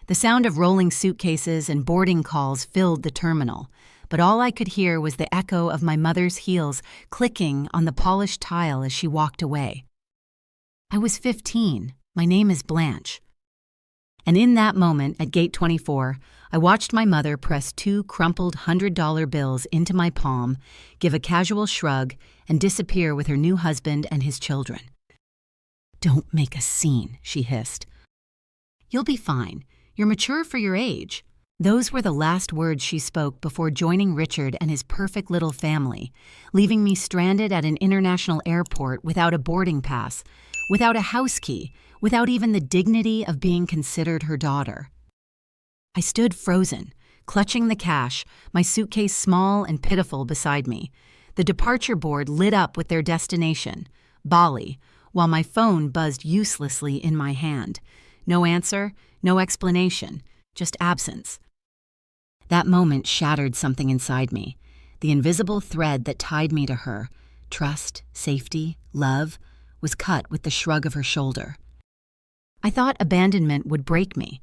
The sound of rolling suitcases and boarding calls filled the terminal, but all I could hear was the echo of my mother's heels clicking on the polished tile as she walked away. I was 15. My name is Blanche. And in that moment, at gate 24, I watched my mother press 2 crumpled $100 bills into my palm, give a casual shrug, and disappear with her new husband and his children. "Don't make a scene," she hissed. "You'll be fine. You're mature for your age." Those were the last words she spoke before joining Richard and his perfect little family, leaving me stranded at an international airport without a boarding pass, without a house key, without even the dignity of being considered her daughter. I stood frozen, clutching the cash, my suitcase small and pitiful beside me. The departure board lit up with their destination, Bali, while my phone buzzed uselessly in my hand. No answer, no explanation, just absence. That moment shattered something inside me. The invisible thread that tied me to her, trust, safety, love, was cut with the shrug of her shoulder. I thought abandonment would break me.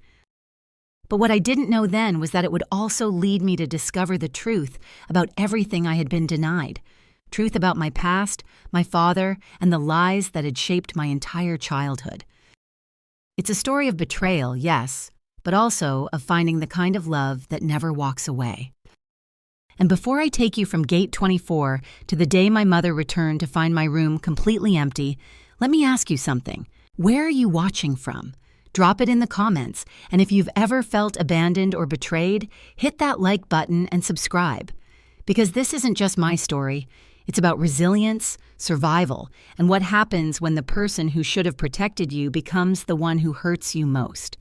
But what I didn't know then was that it would also lead me to discover the truth about everything I had been denied. Truth about my past, my father, and the lies that had shaped my entire childhood. It's a story of betrayal, yes, but also of finding the kind of love that never walks away. And before I take you from gate 24 to the day my mother returned to find my room completely empty, let me ask you something. Where are you watching from? Drop it in the comments, and if you've ever felt abandoned or betrayed, hit that like button and subscribe. Because this isn't just my story. It's about resilience, survival, and what happens when the person who should have protected you becomes the one who hurts you most.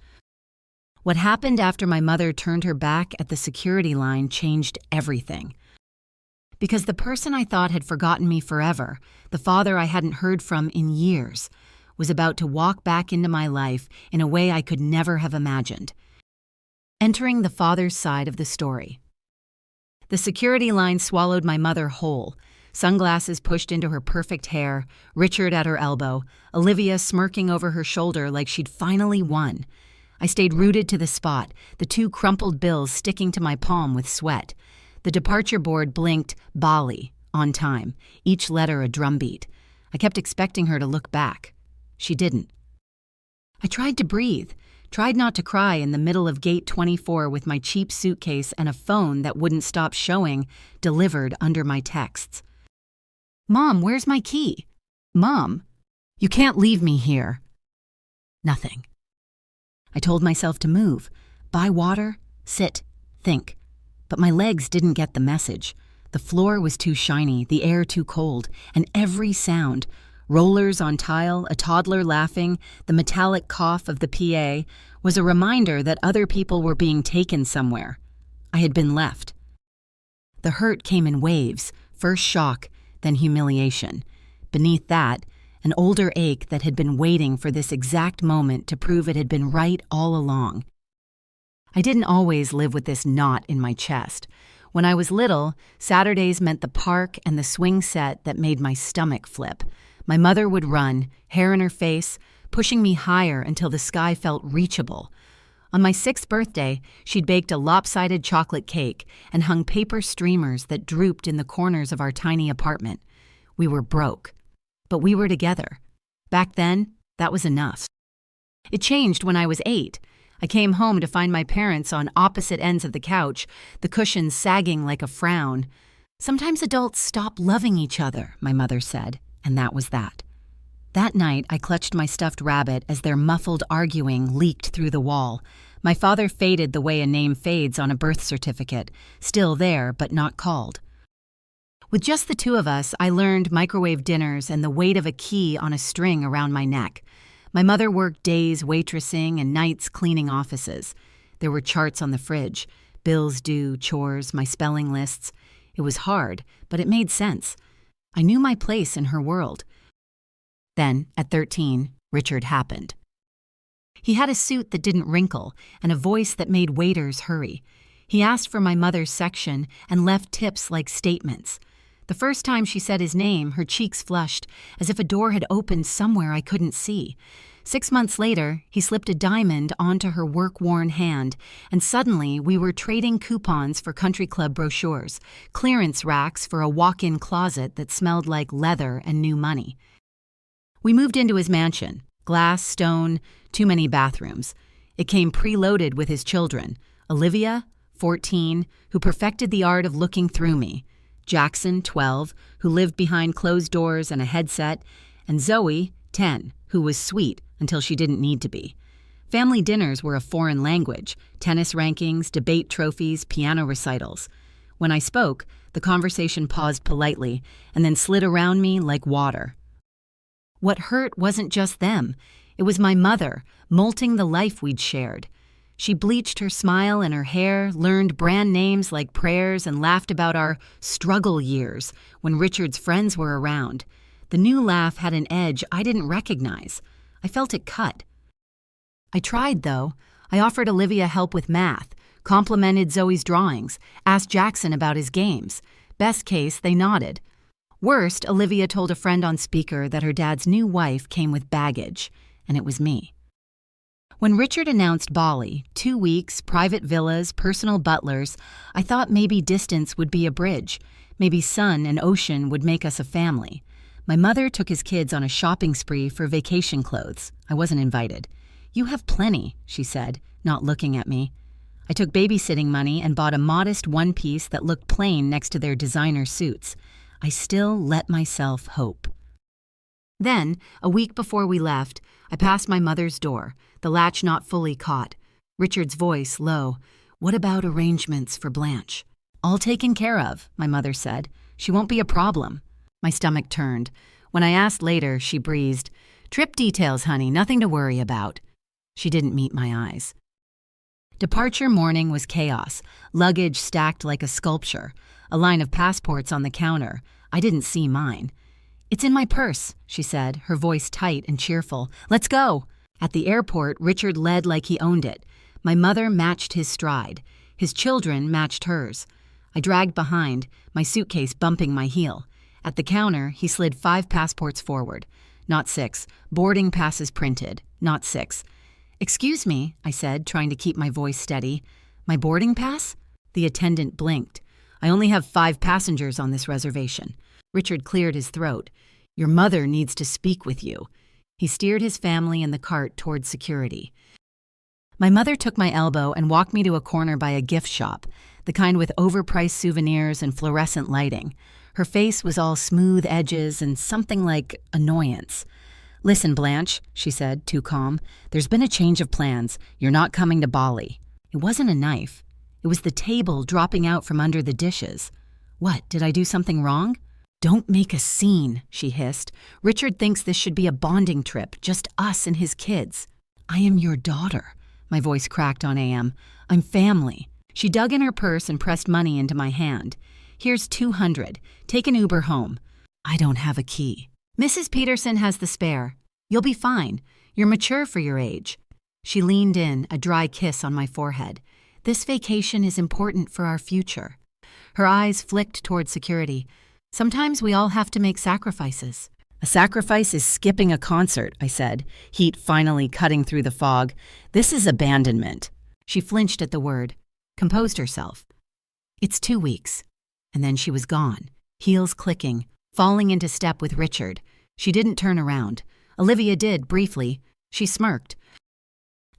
What happened after my mother turned her back at the security line changed everything. Because the person I thought had forgotten me forever, the father I hadn't heard from in years, was about to walk back into my life in a way I could never have imagined. Entering the father's side of the story. The security line swallowed my mother whole, sunglasses pushed into her perfect hair, Richard at her elbow, Olivia smirking over her shoulder like she'd finally won. I stayed rooted to the spot, the 2 crumpled bills sticking to my palm with sweat. The departure board blinked Bali, on time, each letter a drumbeat. I kept expecting her to look back. She didn't. I tried to breathe, tried not to cry in the middle of gate 24 with my cheap suitcase and a phone that wouldn't stop showing, delivered under my texts. "Mom, where's my key? Mom, you can't leave me here." Nothing. I told myself to move, buy water, sit, think. But my legs didn't get the message. The floor was too shiny, the air too cold, and every sound, rollers on tile, a toddler laughing, the metallic cough of the PA, was a reminder that other people were being taken somewhere. I had been left. The hurt came in waves, first shock, then humiliation. Beneath that, an older ache that had been waiting for this exact moment to prove it had been right all along. I didn't always live with this knot in my chest. When I was little, Saturdays meant the park and the swing set that made my stomach flip. My mother would run, hair in her face, pushing me higher until the sky felt reachable. On my 6th birthday, she'd baked a lopsided chocolate cake and hung paper streamers that drooped in the corners of our tiny apartment. We were broke. But we were together. Back then, that was enough. It changed when I was 8. I came home to find my parents on opposite ends of the couch, the cushions sagging like a frown. "Sometimes adults stop loving each other," my mother said, and that was that. That night, I clutched my stuffed rabbit as their muffled arguing leaked through the wall. My father faded the way a name fades on a birth certificate, still there but not called. With just the 2 of us, I learned microwave dinners and the weight of a key on a string around my neck. My mother worked days waitressing and nights cleaning offices. There were charts on the fridge, bills due, chores, my spelling lists. It was hard, but it made sense. I knew my place in her world. Then, at 13, Richard happened. He had a suit that didn't wrinkle and a voice that made waiters hurry. He asked for my mother's section and left tips like statements. The first time she said his name, her cheeks flushed, as if a door had opened somewhere I couldn't see. 6 months later, he slipped a diamond onto her work-worn hand, and suddenly we were trading coupons for country club brochures, clearance racks for a walk-in closet that smelled like leather and new money. We moved into his mansion, glass, stone, too many bathrooms. It came preloaded with his children, Olivia, 14, who perfected the art of looking through me, Jackson, 12, who lived behind closed doors and a headset, and Zoe, 10, who was sweet until she didn't need to be. Family dinners were a foreign language, tennis rankings, debate trophies, piano recitals. When I spoke, the conversation paused politely and then slid around me like water. What hurt wasn't just them. It was my mother, molting the life we'd shared. She bleached her smile and her hair, learned brand names like prayers, and laughed about our struggle years when Richard's friends were around. The new laugh had an edge I didn't recognize. I felt it cut. I tried, though. I offered Olivia help with math, complimented Zoe's drawings, asked Jackson about his games. Best case, they nodded. Worst, Olivia told a friend on speaker that her dad's new wife came with baggage, and it was me. When Richard announced Bali, 2 weeks, private villas, personal butlers, I thought maybe distance would be a bridge. Maybe sun and ocean would make us a family. My mother took his kids on a shopping spree for vacation clothes. I wasn't invited. "You have plenty," she said, not looking at me. I took babysitting money and bought a modest one-piece that looked plain next to their designer suits. I still let myself hope. Then, a week before we left, I passed my mother's door, the latch not fully caught. Richard's voice low. "What about arrangements for Blanche?" "All taken care of," my mother said. "She won't be a problem." My stomach turned. When I asked later, she breezed, "Trip details, honey, nothing to worry about." She didn't meet my eyes. Departure morning was chaos, luggage stacked like a sculpture, a line of passports on the counter. I didn't see mine. "It's in my purse," she said, her voice tight and cheerful. "Let's go." At the airport, Richard led like he owned it. My mother matched his stride. His children matched hers. I dragged behind, my suitcase bumping my heel. At the counter, he slid 5 passports forward. Not 6. Boarding passes printed. Not 6. "Excuse me," I said, trying to keep my voice steady. "My boarding pass?" The attendant blinked. "I only have 5 passengers on this reservation." Richard cleared his throat. "Your mother needs to speak with you." He steered his family in the cart toward security. My mother took my elbow and walked me to a corner by a gift shop, the kind with overpriced souvenirs and fluorescent lighting. Her face was all smooth edges and something like annoyance. "Listen, Blanche," she said, too calm. "There's been a change of plans. You're not coming to Bali." It wasn't a knife. It was the table dropping out from under the dishes. What, did I do something wrong? "Don't make a scene," she hissed. "Richard thinks this should be a bonding trip, just us and his kids." "I am your daughter." My voice cracked on AM. "I'm family." She dug in her purse and pressed money into my hand. "Here's 200. Take an Uber home." "I don't have a key." "Mrs. Peterson has the spare. You'll be fine. You're mature for your age." She leaned in, a dry kiss on my forehead. "This vacation is important for our future." Her eyes flicked toward security. "Sometimes we all have to make sacrifices." "A sacrifice is skipping a concert," I said, heat finally cutting through the fog. "This is abandonment." She flinched at the word, composed herself. "It's 2 weeks." And then she was gone, heels clicking, falling into step with Richard. She didn't turn around. Olivia did, briefly. She smirked.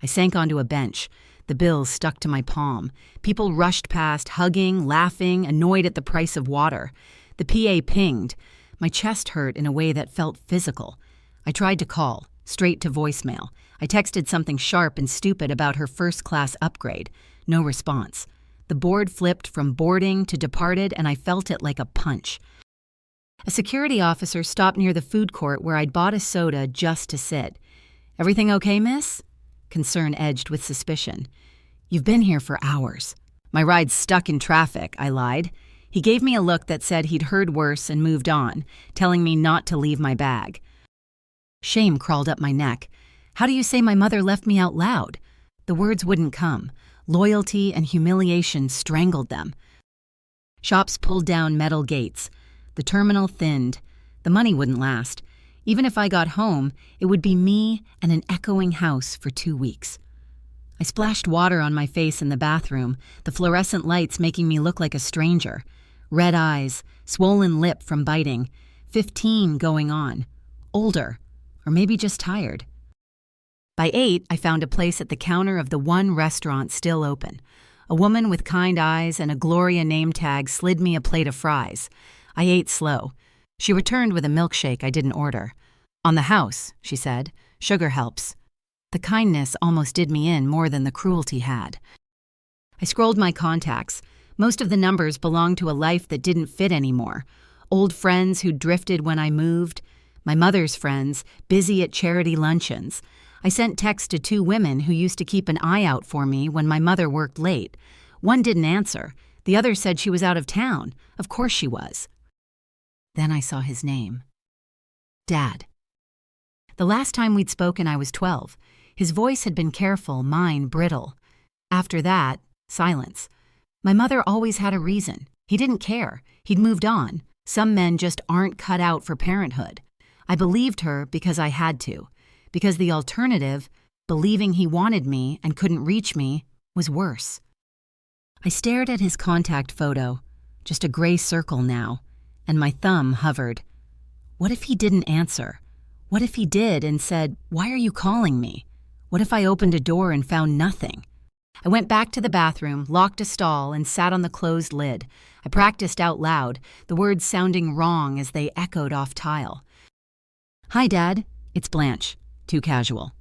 I sank onto a bench. The bills stuck to my palm. People rushed past, hugging, laughing, annoyed at the price of water. The PA pinged. My chest hurt in a way that felt physical. I tried to call, straight to voicemail. I texted something sharp and stupid about her first-class upgrade. No response. The board flipped from boarding to departed, and I felt it like a punch. A security officer stopped near the food court where I'd bought a soda just to sit. "Everything okay, miss?" Concern edged with suspicion. "You've been here for hours." "My ride's stuck in traffic," I lied. He gave me a look that said he'd heard worse and moved on, telling me not to leave my bag. Shame crawled up my neck. How do you say my mother left me out loud? The words wouldn't come. Loyalty and humiliation strangled them. Shops pulled down metal gates. The terminal thinned. The money wouldn't last. Even if I got home, it would be me and an echoing house for 2 weeks. I splashed water on my face in the bathroom, the fluorescent lights making me look like a stranger. Red eyes, swollen lip from biting, 15 going on. Older, or maybe just tired. By 8, I found a place at the counter of the one restaurant still open. A woman with kind eyes and a Gloria name tag slid me a plate of fries. I ate slow. She returned with a milkshake I didn't order. "On the house," she said. "Sugar helps." The kindness almost did me in more than the cruelty had. I scrolled my contacts. Most of the numbers belonged to a life that didn't fit anymore. Old friends who drifted when I moved. My mother's friends, busy at charity luncheons. I sent texts to 2 women who used to keep an eye out for me when my mother worked late. One didn't answer. The other said she was out of town. Of course she was. Then I saw his name. Dad. The last time we'd spoken, I was 12. His voice had been careful, mine brittle. After that, silence. My mother always had a reason. He didn't care. He'd moved on. Some men just aren't cut out for parenthood. I believed her because I had to. Because the alternative, believing he wanted me and couldn't reach me, was worse. I stared at his contact photo, just a gray circle now, and my thumb hovered. What if he didn't answer? What if he did and said, "Why are you calling me?" What if I opened a door and found nothing? I went back to the bathroom, locked a stall, and sat on the closed lid. I practiced out loud, the words sounding wrong as they echoed off tile. "Hi, Dad. It's Blanche." Too casual.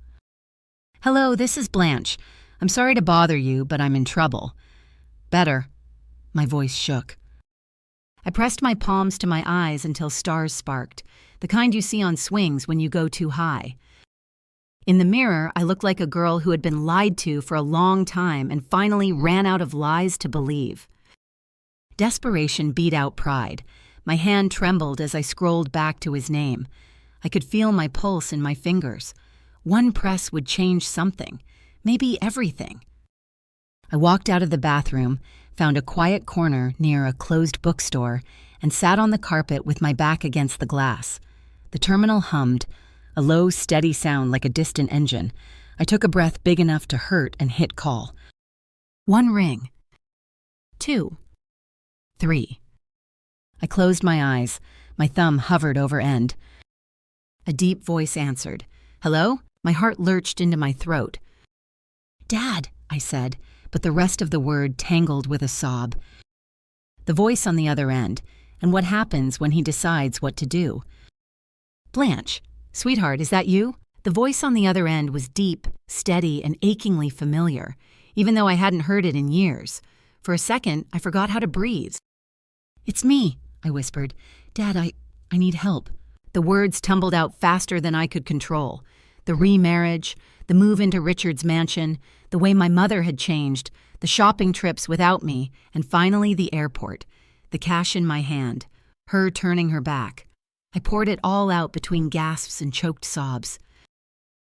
"Hello, this is Blanche. I'm sorry to bother you, but I'm in trouble." "Better." My voice shook. I pressed my palms to my eyes until stars sparked, the kind you see on swings when you go too high. In the mirror, I looked like a girl who had been lied to for a long time and finally ran out of lies to believe. Desperation beat out pride. My hand trembled as I scrolled back to his name. I could feel my pulse in my fingers. One press would change something, maybe everything. I walked out of the bathroom, found a quiet corner near a closed bookstore, and sat on the carpet with my back against the glass. The terminal hummed, a low, steady sound like a distant engine. I took a breath big enough to hurt and hit call. 1 ring. 2. 3. I closed my eyes. My thumb hovered over end. A deep voice answered. "Hello?" My heart lurched into my throat. "Dad," I said, but the rest of the word tangled with a sob. The voice on the other end, and what happens when he decides what to do. "Blanche, sweetheart, is that you?" The voice on the other end was deep, steady, and achingly familiar, even though I hadn't heard it in years. For a second, I forgot how to breathe. "It's me," I whispered. "Dad, I need help." The words tumbled out faster than I could control. The remarriage, the move into Richard's mansion, the way my mother had changed, the shopping trips without me, and finally the airport, the cash in my hand, her turning her back. I poured it all out between gasps and choked sobs.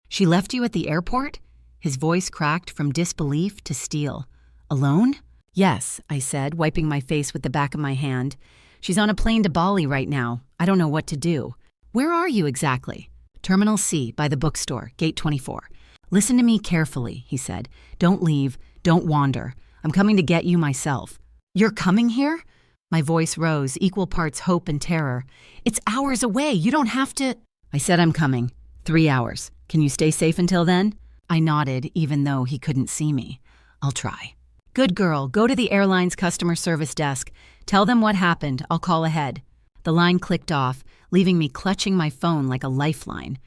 "She left you at the airport?" His voice cracked from disbelief to steel. "Alone?" "Yes," I said, wiping my face with the back of my hand. "She's on a plane to Bali right now. I don't know what to do." "Where are you exactly?" "Terminal C, by the bookstore, gate 24. "Listen to me carefully," he said. "Don't leave. Don't wander. I'm coming to get you myself." "You're coming here?" My voice rose, equal parts hope and terror. "It's hours away. You don't have to—" "I said I'm coming. 3 hours. Can you stay safe until then?" I nodded, even though he couldn't see me. "I'll try." "Good girl. Go to the airline's customer service desk. Tell them what happened. I'll call ahead." The line clicked off, leaving me clutching my phone like a lifeline.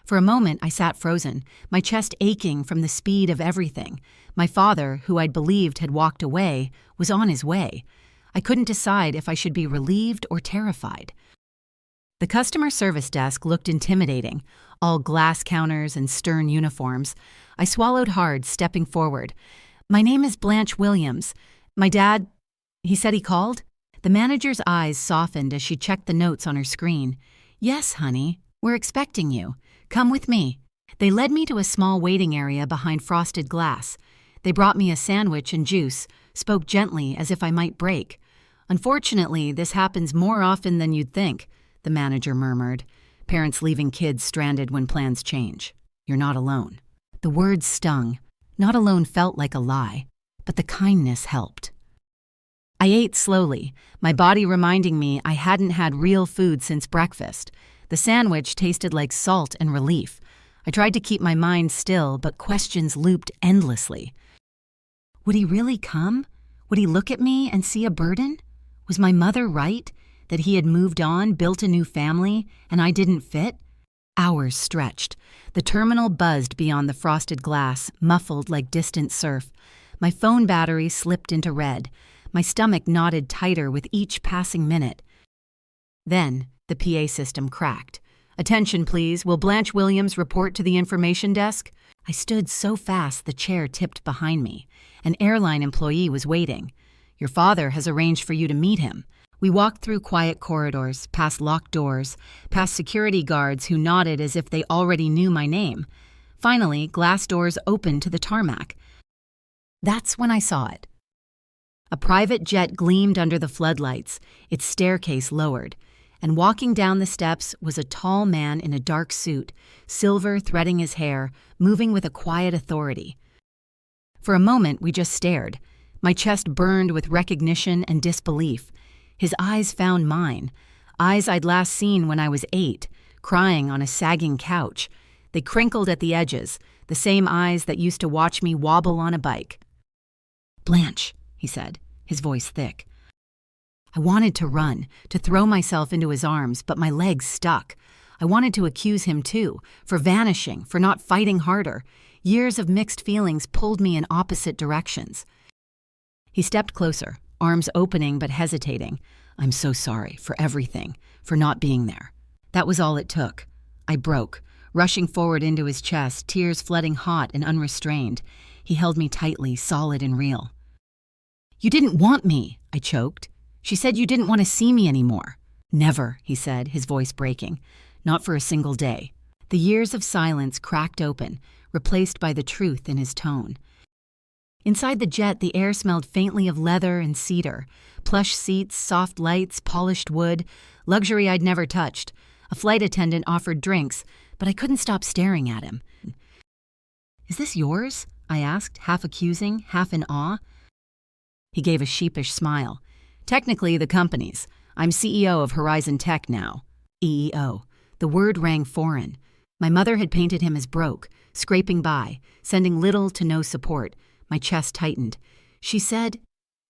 For a moment, I sat frozen, my chest aching from the speed of everything. My father, who I'd believed had walked away, was on his way. I couldn't decide if I should be relieved or terrified. The customer service desk looked intimidating, all glass counters and stern uniforms. I swallowed hard, stepping forward. "My name is Blanche Williams. My dad—" He said he called? The manager's eyes softened as she checked the notes on her screen. "Yes, honey, we're expecting you. Come with me." They led me to a small waiting area behind frosted glass. They brought me a sandwich and juice, spoke gently as if I might break. "Unfortunately, this happens more often than you'd think," the manager murmured. Parents leaving kids stranded when plans change. You're not alone. The words stung. Not alone felt like a lie, but the kindness helped. I ate slowly, my body reminding me I hadn't had real food since breakfast. The sandwich tasted like salt and relief. I tried to keep my mind still, but questions looped endlessly. Would he really come? Would he look at me and see a burden? Was my mother right, that he had moved on, built a new family, and I didn't fit? Hours stretched. The terminal buzzed beyond the frosted glass, muffled like distant surf. My phone battery slipped into red. My stomach knotted tighter with each passing minute. Then, the PA system cracked. "Attention, please. Will Blanche Williams report to the information desk?" I stood so fast the chair tipped behind me. An airline employee was waiting. "Your father has arranged for you to meet him." We walked through quiet corridors, past locked doors, past security guards who nodded as if they already knew my name. Finally, glass doors opened to the tarmac. That's when I saw it. A private jet gleamed under the floodlights, its staircase lowered, and walking down the steps was a tall man in a dark suit, silver threading his hair, moving with a quiet authority. For a moment, we just stared. My chest burned with recognition and disbelief. His eyes found mine, eyes I'd last seen when I was 8, crying on a sagging couch. They crinkled at the edges, the same eyes that used to watch me wobble on a bike. "Blanche," he said, his voice thick. I wanted to run, to throw myself into his arms, but my legs stuck. I wanted to accuse him too, for vanishing, for not fighting harder. Years of mixed feelings pulled me in opposite directions. He stepped closer, arms opening but hesitating. "I'm so sorry for everything, for not being there." That was all it took. I broke, rushing forward into his chest, tears flooding hot and unrestrained. He held me tightly, solid and real. "You didn't want me," I choked. "She said you didn't want to see me anymore." "Never," he said, his voice breaking. "Not for a single day." The years of silence cracked open, replaced by the truth in his tone. Inside the jet, the air smelled faintly of leather and cedar. Plush seats, soft lights, polished wood, luxury I'd never touched. A flight attendant offered drinks, but I couldn't stop staring at him. "Is this yours?" I asked, half accusing, half in awe. He gave a sheepish smile. "Technically, the company's. I'm CEO of Horizon Tech now." EEO. The word rang foreign. My mother had painted him as broke, scraping by, sending little to no support. My chest tightened. She said,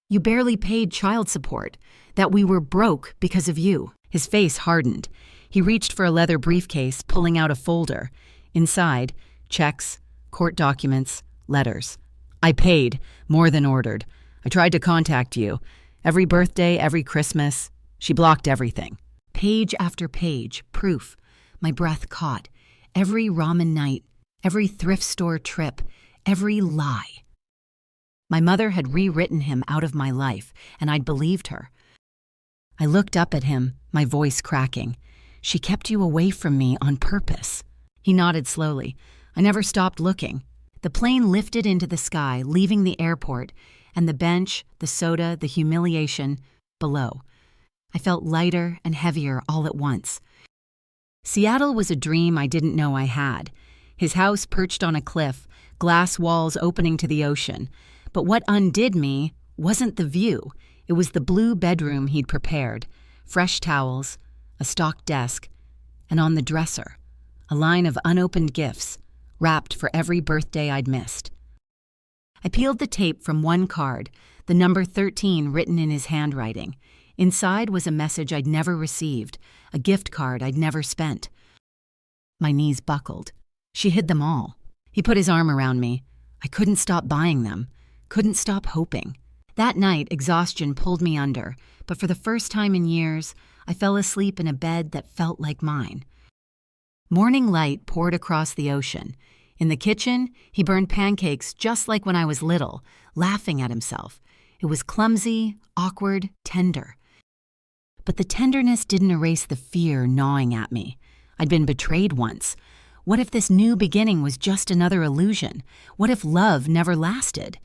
"You barely paid child support, that we were broke because of you." His face hardened. He reached for a leather briefcase, pulling out a folder. Inside, checks, court documents, letters. "I paid, more than ordered. I tried to contact you. Every birthday, every Christmas. She blocked everything." Page after page, proof. My breath caught. Every ramen night, every thrift store trip, every lie. My mother had rewritten him out of my life, and I'd believed her. I looked up at him, my voice cracking. "She kept you away from me on purpose." He nodded slowly. I never stopped looking. The plane lifted into the sky, leaving the airport, and the bench, the soda, the humiliation, below. I felt lighter and heavier all at once. Seattle was a dream I didn't know I had. His house perched on a cliff, glass walls opening to the ocean. But what undid me wasn't the view. It was the blue bedroom he'd prepared, fresh towels, a stocked desk, and on the dresser, a line of unopened gifts, wrapped for every birthday I'd missed. I peeled the tape from one card, the number 13 written in his handwriting. Inside was a message I'd never received, a gift card I'd never spent. My knees buckled. She hid them all. He put his arm around me. I couldn't stop buying them, couldn't stop hoping. That night, exhaustion pulled me under, but for the first time in years, I fell asleep in a bed that felt like mine. Morning light poured across the ocean. In the kitchen, he burned pancakes just like when I was little, laughing at himself. It was clumsy, awkward, tender. But the tenderness didn't erase the fear gnawing at me. I'd been betrayed once. What if this new beginning was just another illusion? What if love never lasted?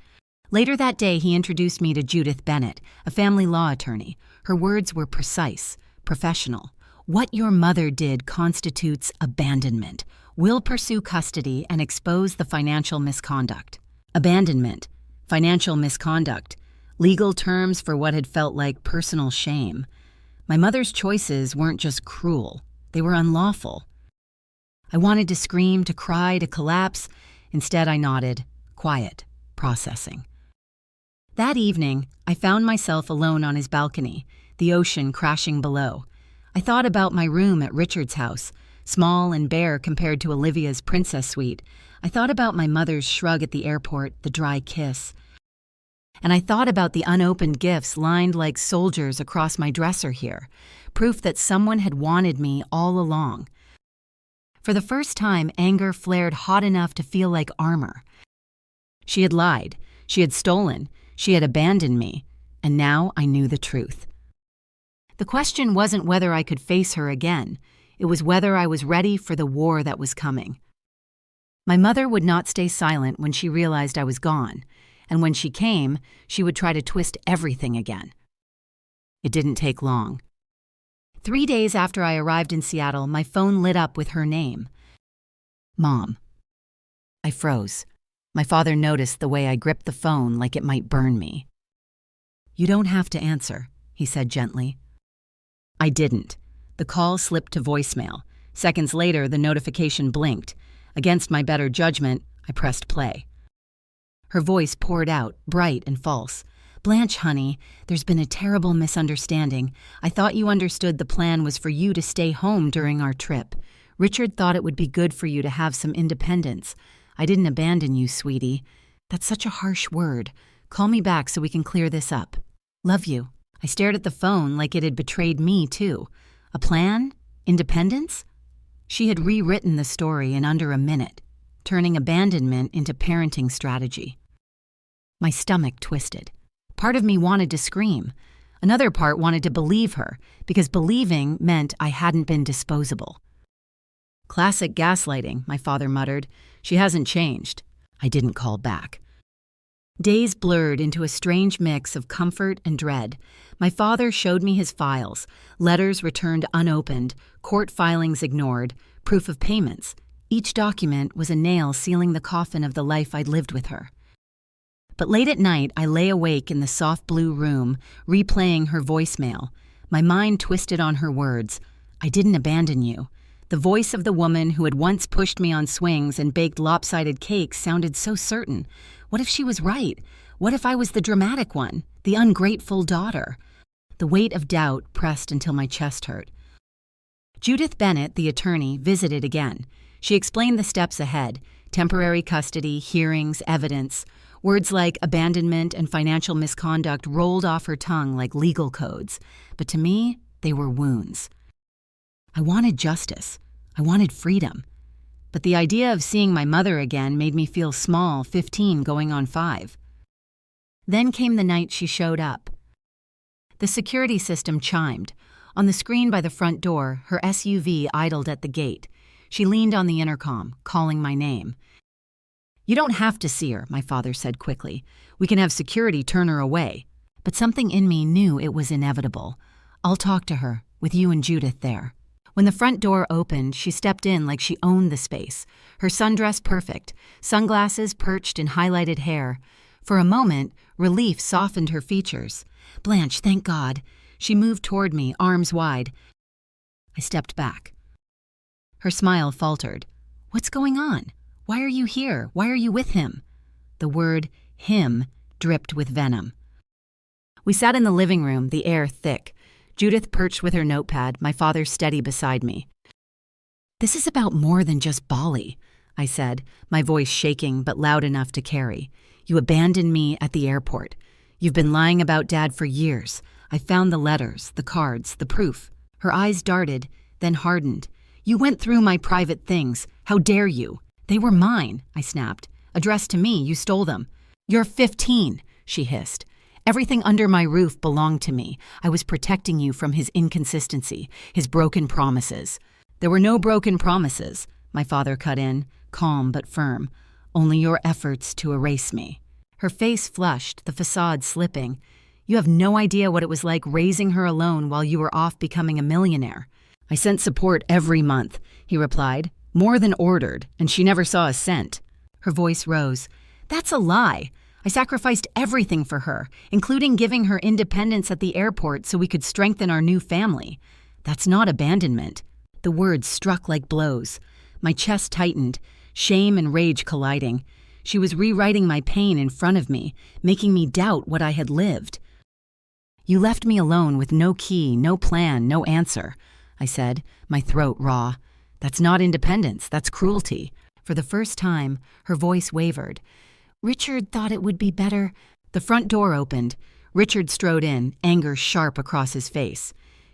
Later that day, he introduced me to Judith Bennett, a family law attorney. Her words were precise, professional. What your mother did constitutes abandonment. We'll pursue custody and expose the financial misconduct. Abandonment, financial misconduct, legal terms for what had felt like personal shame. My mother's choices weren't just cruel, they were unlawful. I wanted to scream, to cry, to collapse. Instead, I nodded, quiet, processing. That evening, I found myself alone on his balcony, the ocean crashing below. I thought about my room at Richard's house, small and bare compared to Olivia's princess suite. I thought about my mother's shrug at the airport, the dry kiss. And I thought about the unopened gifts lined like soldiers across my dresser here, proof that someone had wanted me all along. For the first time, anger flared hot enough to feel like armor. She had lied, she had stolen, she had abandoned me, and now I knew the truth. The question wasn't whether I could face her again, it was whether I was ready for the war that was coming. My mother would not stay silent when she realized I was gone, and when she came, she would try to twist everything again. It didn't take long. 3 days after I arrived in Seattle, my phone lit up with her name. Mom. I froze. My father noticed the way I gripped the phone like it might burn me. You don't have to answer, he said gently. I didn't. The call slipped to voicemail. Seconds later, the notification blinked. Against my better judgment, I pressed play. Her voice poured out, bright and false. Blanche, honey, there's been a terrible misunderstanding. I thought you understood the plan was for you to stay home during our trip. Richard thought it would be good for you to have some independence. I didn't abandon you, sweetie. That's such a harsh word. Call me back so we can clear this up. Love you. I stared at the phone like it had betrayed me, too. A plan? Independence? She had rewritten the story in under a minute, turning abandonment into parenting strategy. My stomach twisted. Part of me wanted to scream. Another part wanted to believe her, because believing meant I hadn't been disposable. Classic gaslighting, my father muttered. She hasn't changed. I didn't call back. Days blurred into a strange mix of comfort and dread. My father showed me his files, letters returned unopened, court filings ignored, proof of payments. Each document was a nail sealing the coffin of the life I'd lived with her. But late at night, I lay awake in the soft blue room, replaying her voicemail. My mind twisted on her words. I didn't abandon you. The voice of the woman who had once pushed me on swings and baked lopsided cakes sounded so certain. What if she was right? What if I was the dramatic one, the ungrateful daughter? The weight of doubt pressed until my chest hurt. Judith Bennett, the attorney, visited again. She explained the steps ahead: temporary custody, hearings, evidence. Words like abandonment and financial misconduct rolled off her tongue like legal codes, but to me, they were wounds. I wanted justice. I wanted freedom. But the idea of seeing my mother again made me feel small, 15 going on 5. Then came the night she showed up. The security system chimed. On the screen by the front door, her SUV idled at the gate. She leaned on the intercom, calling my name. You don't have to see her, my father said quickly. We can have security turn her away. But something in me knew it was inevitable. I'll talk to her, with you and Judith there. When the front door opened, she stepped in like she owned the space, her sundress perfect, sunglasses perched in highlighted hair. For a moment, relief softened her features. Blanche, thank God. She moved toward me, arms wide. I stepped back. Her smile faltered. What's going on? Why are you here? Why are you with him? The word him dripped with venom. We sat in the living room, the air thick. Judith perched with her notepad, my father steady beside me. This is about more than just Bali, I said, my voice shaking but loud enough to carry. You abandoned me at the airport. You've been lying about Dad for years. I found the letters, the cards, the proof. Her eyes darted, then hardened. You went through my private things. How dare you? They were mine, I snapped. Addressed to me, you stole them. You're 15, she hissed. Everything under my roof belonged to me. I was protecting you from his inconsistency, his broken promises. There were no broken promises, my father cut in, calm but firm. Only your efforts to erase me. Her face flushed, the facade slipping. You have no idea what it was like raising her alone while you were off becoming a millionaire. I sent support every month, he replied. More than ordered, and she never saw a cent. Her voice rose. That's a lie. I sacrificed everything for her, including giving her independence at the airport so we could strengthen our new family. That's not abandonment. The words struck like blows. My chest tightened, shame and rage colliding. She was rewriting my pain in front of me, making me doubt what I had lived. You left me alone with no key, no plan, no answer, I said, my throat raw. That's not independence, that's cruelty. For the first time, her voice wavered. Richard thought it would be better. The front door opened. Richard strode in, anger sharp across his face.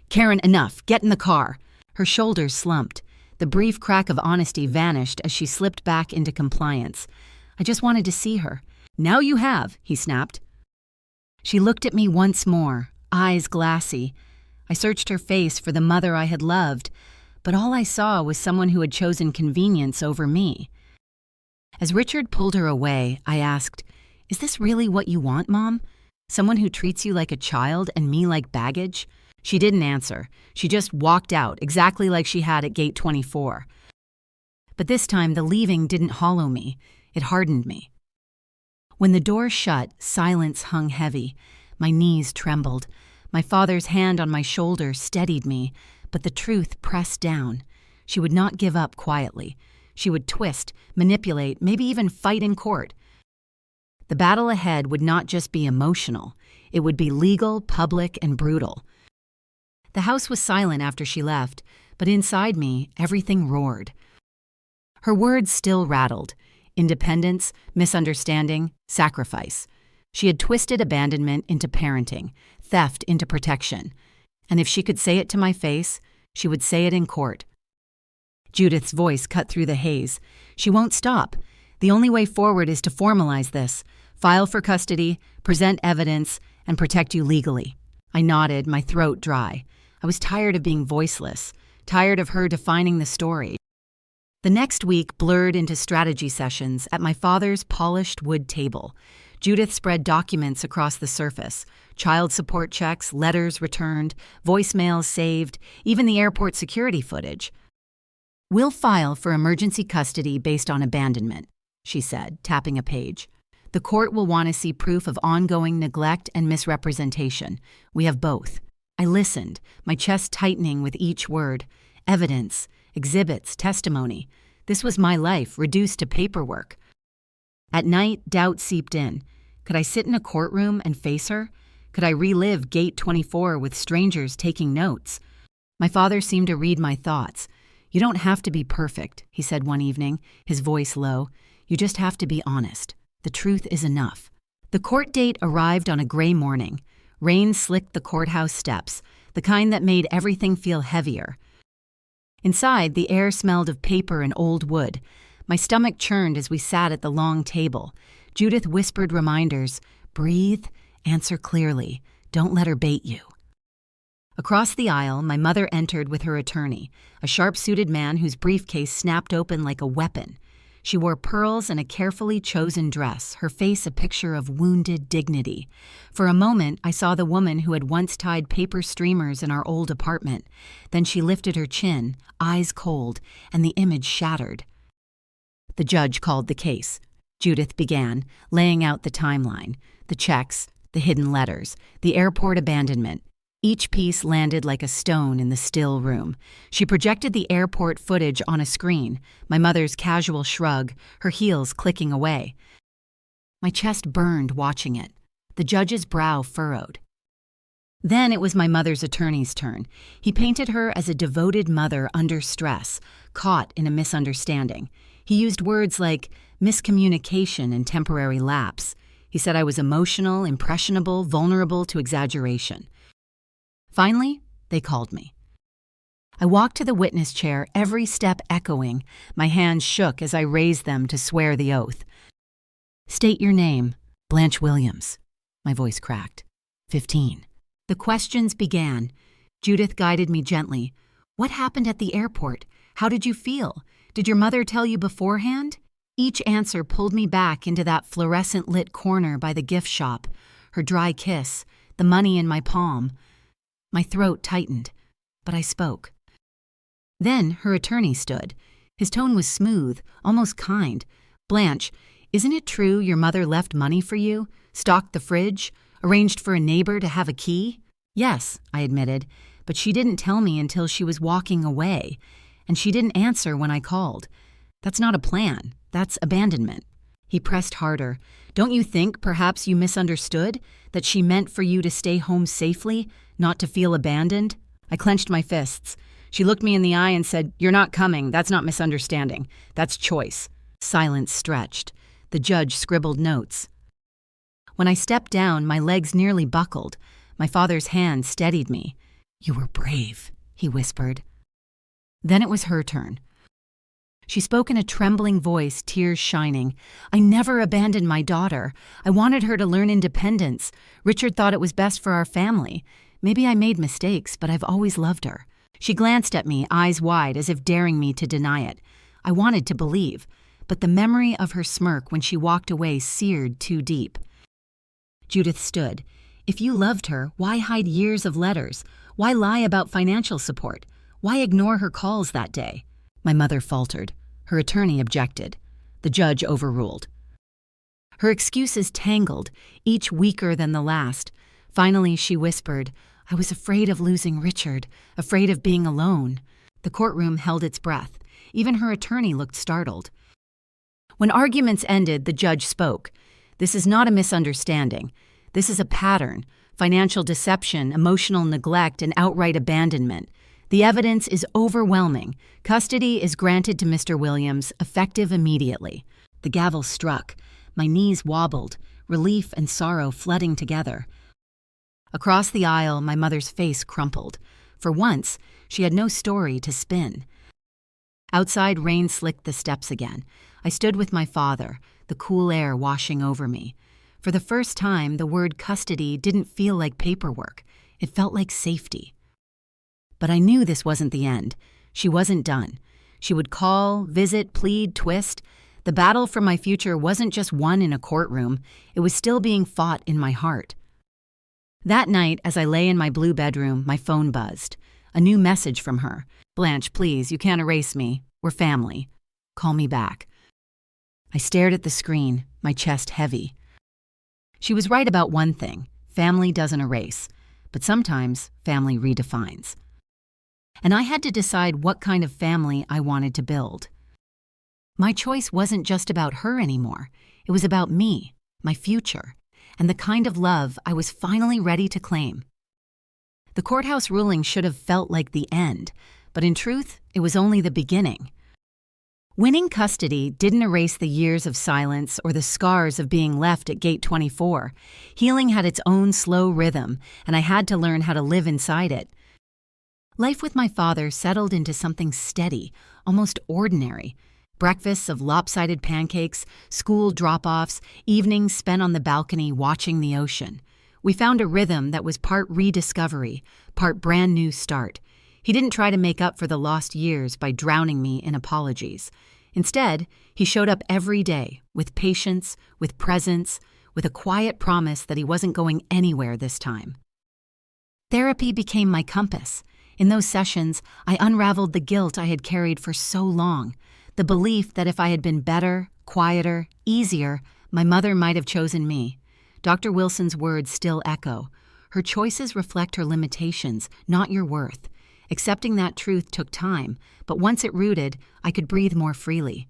Karen, enough. Get in the car. Her shoulders slumped. The brief crack of honesty vanished as she slipped back into compliance. I just wanted to see her. Now you have, he snapped. She looked at me once more, eyes glassy. I searched her face for the mother I had loved, but all I saw was someone who had chosen convenience over me. As Richard pulled her away, I asked, Is this really what you want, Mom? Someone who treats you like a child and me like baggage? She didn't answer. She just walked out, exactly like she had at gate 24. But this time, the leaving didn't hollow me. It hardened me. When the door shut, silence hung heavy. My knees trembled. My father's hand on my shoulder steadied me, but the truth pressed down. She would not give up quietly. She would twist, manipulate, maybe even fight in court. The battle ahead would not just be emotional. It would be legal, public, and brutal. The house was silent after she left, but inside me, everything roared. Her words still rattled. Independence, misunderstanding, sacrifice. She had twisted abandonment into parenting, theft into protection. And if she could say it to my face, she would say it in court. Judith's voice cut through the haze. She won't stop. The only way forward is to formalize this, file for custody, present evidence, and protect you legally. I nodded, my throat dry. I was tired of being voiceless, tired of her defining the story. The next week blurred into strategy sessions at my father's polished wood table. Judith spread documents across the surface, child support checks, letters returned, voicemails saved, even the airport security footage. We'll file for emergency custody based on abandonment, she said, tapping a page. The court will want to see proof of ongoing neglect and misrepresentation. We have both. I listened, my chest tightening with each word. Evidence, exhibits, testimony. This was my life, reduced to paperwork. At night, doubt seeped in. Could I sit in a courtroom and face her? Could I relive Gate 24 with strangers taking notes? My father seemed to read my thoughts. You don't have to be perfect, he said one evening, his voice low. You just have to be honest. The truth is enough. The court date arrived on a gray morning. Rain slicked the courthouse steps, the kind that made everything feel heavier. Inside, the air smelled of paper and old wood. My stomach churned as we sat at the long table. Judith whispered reminders, breathe, answer clearly, don't let her bait you. Across the aisle, my mother entered with her attorney, a sharp-suited man whose briefcase snapped open like a weapon. She wore pearls and a carefully chosen dress, her face a picture of wounded dignity. For a moment, I saw the woman who had once tied paper streamers in our old apartment. Then she lifted her chin, eyes cold, and the image shattered. The judge called the case. Judith began, laying out the timeline, the checks, the hidden letters, the airport abandonment. Each piece landed like a stone in the still room. She projected the airport footage on a screen, my mother's casual shrug, her heels clicking away. My chest burned watching it. The judge's brow furrowed. Then it was my mother's attorney's turn. He painted her as a devoted mother under stress, caught in a misunderstanding. He used words like miscommunication and temporary lapse. He said I was emotional, impressionable, vulnerable to exaggeration. Finally, they called me. I walked to the witness chair, every step echoing. My hands shook as I raised them to swear the oath. State your name, Blanche Williams. My voice cracked. 15. The questions began. Judith guided me gently. What happened at the airport? How did you feel? Did your mother tell you beforehand? Each answer pulled me back into that fluorescent-lit corner by the gift shop. Her dry kiss, the money in my palm. My throat tightened, but I spoke. Then her attorney stood. His tone was smooth, almost kind. "Blanche, isn't it true your mother left money for you, stocked the fridge, arranged for a neighbor to have a key?" "Yes," I admitted, "but she didn't tell me until she was walking away, and she didn't answer when I called. That's not a plan. That's abandonment." He pressed harder. "Don't you think perhaps you misunderstood? That she meant for you to stay home safely, not to feel abandoned?" I clenched my fists. She looked me in the eye and said, "You're not coming. That's not misunderstanding. That's choice." Silence stretched. The judge scribbled notes. When I stepped down, my legs nearly buckled. My father's hand steadied me. "You were brave," he whispered. Then it was her turn. She spoke in a trembling voice, tears shining. "I never abandoned my daughter. I wanted her to learn independence. Richard thought it was best for our family. Maybe I made mistakes, but I've always loved her." She glanced at me, eyes wide, as if daring me to deny it. I wanted to believe, but the memory of her smirk when she walked away seared too deep. Judith stood. "If you loved her, why hide years of letters? Why lie about financial support? Why ignore her calls that day?" My mother faltered. Her attorney objected. The judge overruled. Her excuses tangled, each weaker than the last. Finally, she whispered, "I was afraid of losing Richard, afraid of being alone." The courtroom held its breath. Even her attorney looked startled. When arguments ended, the judge spoke. "This is not a misunderstanding. This is a pattern: financial deception, emotional neglect, and outright abandonment. The evidence is overwhelming. Custody is granted to Mr. Williams, effective immediately." The gavel struck. My knees wobbled, relief and sorrow flooding together. Across the aisle, my mother's face crumpled. For once, she had no story to spin. Outside, rain slicked the steps again. I stood with my father, the cool air washing over me. For the first time, the word custody didn't feel like paperwork. It felt like safety. But I knew this wasn't the end. She wasn't done. She would call, visit, plead, twist. The battle for my future wasn't just won in a courtroom. It was still being fought in my heart. That night, as I lay in my blue bedroom, my phone buzzed. A new message from her. "Blanche, please, you can't erase me. We're family. Call me back." I stared at the screen, my chest heavy. She was right about one thing. Family doesn't erase. But sometimes, family redefines. And I had to decide what kind of family I wanted to build. My choice wasn't just about her anymore. It was about me, my future, and the kind of love I was finally ready to claim. The courthouse ruling should have felt like the end, but in truth, it was only the beginning. Winning custody didn't erase the years of silence or the scars of being left at Gate 24. Healing had its own slow rhythm, and I had to learn how to live inside it. Life with my father settled into something steady, almost ordinary. Breakfasts of lopsided pancakes, school drop-offs, evenings spent on the balcony watching the ocean. We found a rhythm that was part rediscovery, part brand new start. He didn't try to make up for the lost years by drowning me in apologies. Instead, he showed up every day, with patience, with presence, with a quiet promise that he wasn't going anywhere this time. Therapy became my compass. In those sessions, I unraveled the guilt I had carried for so long. The belief that if I had been better, quieter, easier, my mother might have chosen me. Dr. Wilson's words still echo. Her choices reflect her limitations, not your worth. Accepting that truth took time, but once it rooted, I could breathe more freely.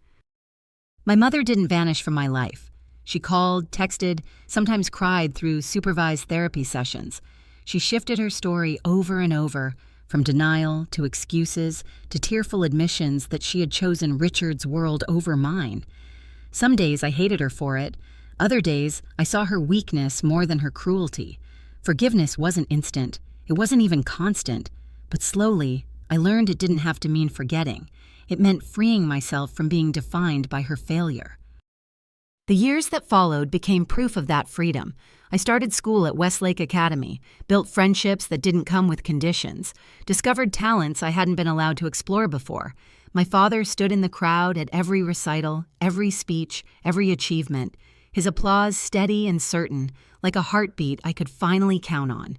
My mother didn't vanish from my life. She called, texted, sometimes cried through supervised therapy sessions. She shifted her story over and over, from denial to excuses to tearful admissions that she had chosen Richard's world over mine. Some days I hated her for it. Other days I saw her weakness more than her cruelty. Forgiveness wasn't instant. It wasn't even constant. But slowly, I learned it didn't have to mean forgetting. It meant freeing myself from being defined by her failure. The years that followed became proof of that freedom. I started school at Westlake Academy, built friendships that didn't come with conditions, discovered talents I hadn't been allowed to explore before. My father stood in the crowd at every recital, every speech, every achievement, his applause steady and certain, like a heartbeat I could finally count on.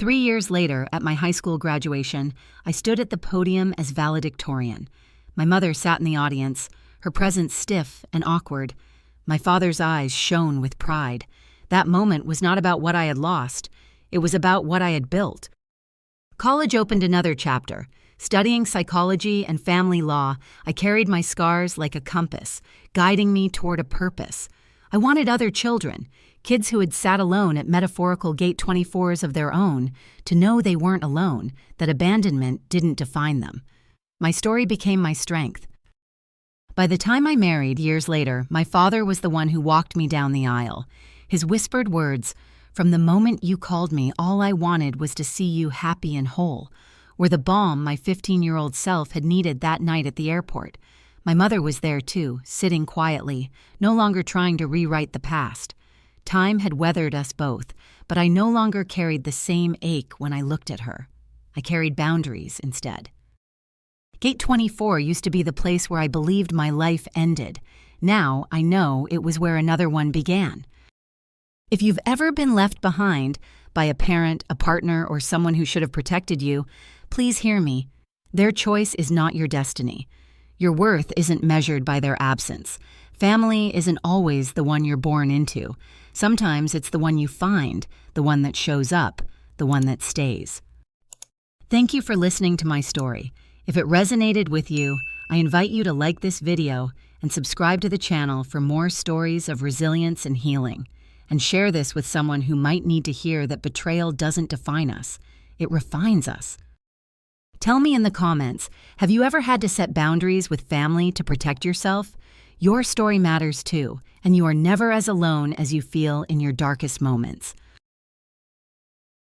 3 years later, at my high school graduation, I stood at the podium as valedictorian. My mother sat in the audience, her presence stiff and awkward. My father's eyes shone with pride. That moment was not about what I had lost. It was about what I had built. College opened another chapter. Studying psychology and family law, I carried my scars like a compass, guiding me toward a purpose. I wanted other children, kids who had sat alone at metaphorical gate 24s of their own, to know they weren't alone, that abandonment didn't define them. My story became my strength. By the time I married years later, my father was the one who walked me down the aisle. His whispered words, "From the moment you called me, all I wanted was to see you happy and whole," were the balm my 15-year-old self had needed that night at the airport. My mother was there too, sitting quietly, no longer trying to rewrite the past. Time had weathered us both, but I no longer carried the same ache when I looked at her. I carried boundaries instead. Gate 24 used to be the place where I believed my life ended. Now I know it was where another one began. If you've ever been left behind by a parent, a partner, or someone who should have protected you, please hear me. Their choice is not your destiny. Your worth isn't measured by their absence. Family isn't always the one you're born into. Sometimes it's the one you find, the one that shows up, the one that stays. Thank you for listening to my story. If it resonated with you, I invite you to like this video and subscribe to the channel for more stories of resilience and healing. And share this with someone who might need to hear that betrayal doesn't define us. It refines us. Tell me in the comments, have you ever had to set boundaries with family to protect yourself? Your story matters too, and you are never as alone as you feel in your darkest moments.